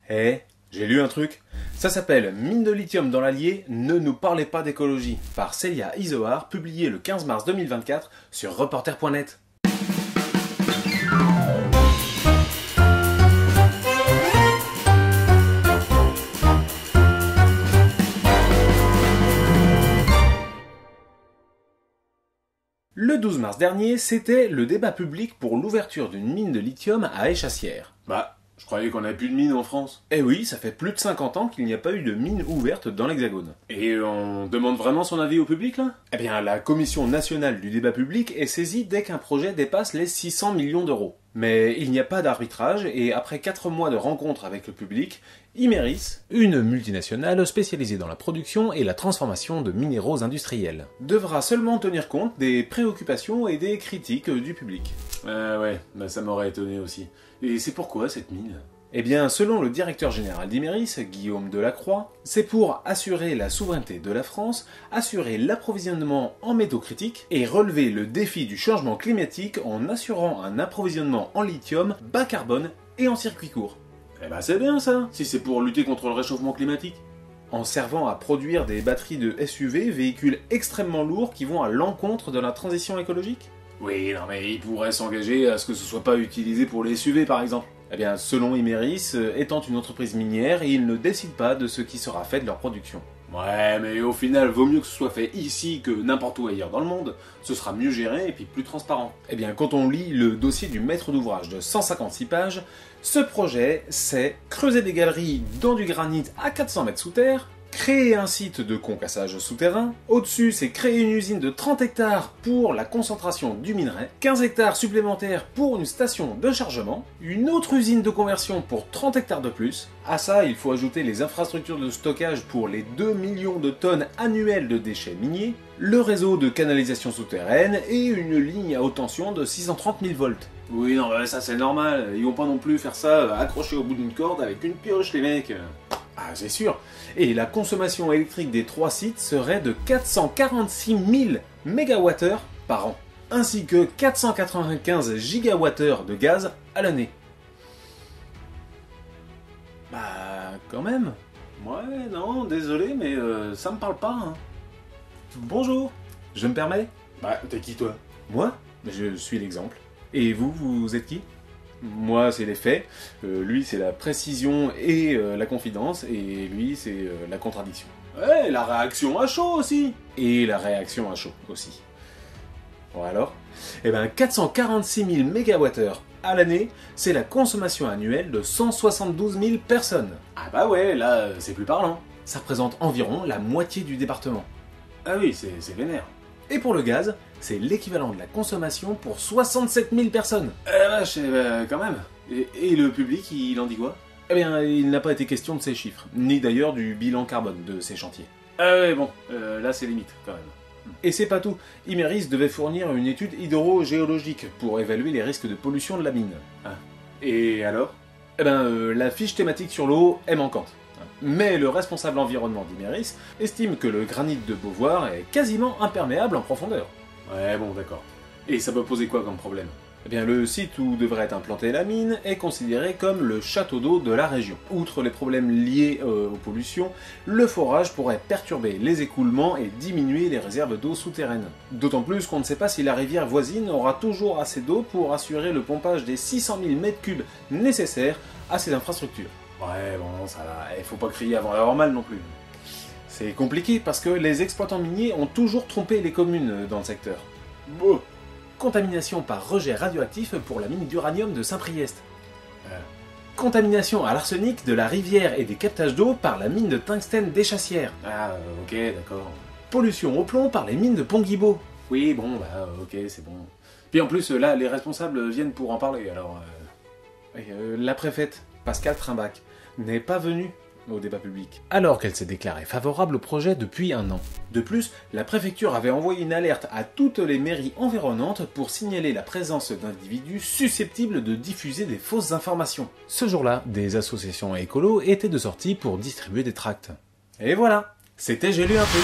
Eh, j'ai lu un truc. Ça s'appelle Mine de lithium dans l'Allier, ne nous parlez pas d'écologie, par Célia Izoard, publié le 15 mars 2024 sur reporter.net. Le 12 mars dernier, c'était le débat public pour l'ouverture d'une mine de lithium à Échassières. Je croyais qu'on n'avait plus de mine en France. Eh oui, ça fait plus de 50 ans qu'il n'y a pas eu de mine ouverte dans l'Hexagone. Et on demande vraiment son avis au public, là? Eh bien, la Commission nationale du débat public est saisie dès qu'un projet dépasse les 600 millions d'euros. Mais il n'y a pas d'arbitrage et après 4 mois de rencontres avec le public, Imerys, une multinationale spécialisée dans la production et la transformation de minéraux industriels, devra seulement tenir compte des préoccupations et des critiques du public. Ça m'aurait étonné aussi. Et c'est pourquoi cette mine? Eh bien, selon le directeur général d'Imerys, Guillaume Delacroix, c'est pour assurer la souveraineté de la France, assurer l'approvisionnement en métaux critiques et relever le défi du changement climatique en assurant un approvisionnement en lithium bas carbone et en circuit court. Eh ben c'est bien ça, si c'est pour lutter contre le réchauffement climatique. En servant à produire des batteries de SUV, véhicules extrêmement lourds qui vont à l'encontre de la transition écologique. Oui, non mais il pourrait s'engager à ce que ce soit pas utilisé pour les SUV par exemple. Eh bien, selon Imerys, étant une entreprise minière, ils ne décident pas de ce qui sera fait de leur production. Ouais, mais au final, vaut mieux que ce soit fait ici que n'importe où ailleurs dans le monde. Ce sera mieux géré et puis plus transparent. Eh bien, quand on lit le dossier du maître d'ouvrage de 156 pages, ce projet, c'est creuser des galeries dans du granit à 400 mètres sous terre, créer un site de concassage souterrain, au-dessus c'est créer une usine de 30 hectares pour la concentration du minerai, 15 hectares supplémentaires pour une station de chargement, une autre usine de conversion pour 30 hectares de plus. À ça, il faut ajouter les infrastructures de stockage pour les 2 millions de tonnes annuelles de déchets miniers, le réseau de canalisation souterraine et une ligne à haute tension de 630 000 volts. Oui, non, ça c'est normal. Ils vont pas non plus faire ça accroché au bout d'une corde avec une pioche, les mecs. Ah, c'est sûr. Et la consommation électrique des 3 sites serait de 446 000 MWh par an, ainsi que 495 GWh de gaz à l'année. Quand même. Ouais, non, désolé, mais ça me parle pas, hein. Bonjour, je me permets? T'es qui toi? Moi, je suis l'exemple. Et vous, vous êtes qui? Moi, c'est les faits, lui, c'est la précision et la confidence, et lui, c'est la contradiction. Ouais, la réaction à chaud aussi. Et la réaction à chaud aussi. Bon alors? Eh ben, 446 000 MWh à l'année, c'est la consommation annuelle de 172 000 personnes. Ah bah ouais, là, c'est plus parlant. Ça représente environ la moitié du département. Ah oui, c'est vénère. Et pour le gaz, c'est l'équivalent de la consommation pour 67 000 personnes. Vache, quand même. Et le public, il en dit quoi? Eh bien, il n'a pas été question de ces chiffres, ni d'ailleurs du bilan carbone de ces chantiers. Ah ouais, bon, là c'est limite, quand même. Et c'est pas tout. Imerys devait fournir une étude hydrogéologique pour évaluer les risques de pollution de la mine. Et alors? Eh ben, la fiche thématique sur l'eau est manquante. Mais le responsable environnement d'Imerys estime que le granit de Beauvoir est quasiment imperméable en profondeur. Ouais, bon, d'accord. Et ça peut poser quoi comme problème? Eh bien, le site où devrait implanter la mine est considéré comme le château d'eau de la région. Outre les problèmes liés aux pollutions, le forage pourrait perturber les écoulements et diminuer les réserves d'eau souterraines. D'autant plus qu'on ne sait pas si la rivière voisine aura toujours assez d'eau pour assurer le pompage des 600 000 m3 nécessaires à ces infrastructures. Ouais, bon, ça va, faut pas crier avant d'avoir mal non plus. C'est compliqué parce que les exploitants miniers ont toujours trompé les communes dans le secteur. Bon. Contamination par rejet radioactif pour la mine d'uranium de Saint-Priest. Contamination à l'arsenic de la rivière et des captages d'eau par la mine de tungstène d'Échassières. Ok, d'accord. Pollution au plomb par les mines de Pont-Guibault. Oui, bon, ok, c'est bon. Puis en plus, là, les responsables viennent pour en parler, alors... La préfète, Pascale Trimbach, n'est pas venue au débat public, alors qu'elle s'est déclarée favorable au projet depuis 1 an. De plus, la préfecture avait envoyé une alerte à toutes les mairies environnantes pour signaler la présence d'individus susceptibles de diffuser des fausses informations. Ce jour-là, des associations écolos étaient de sortie pour distribuer des tracts. Et voilà, c'était J'ai lu un truc.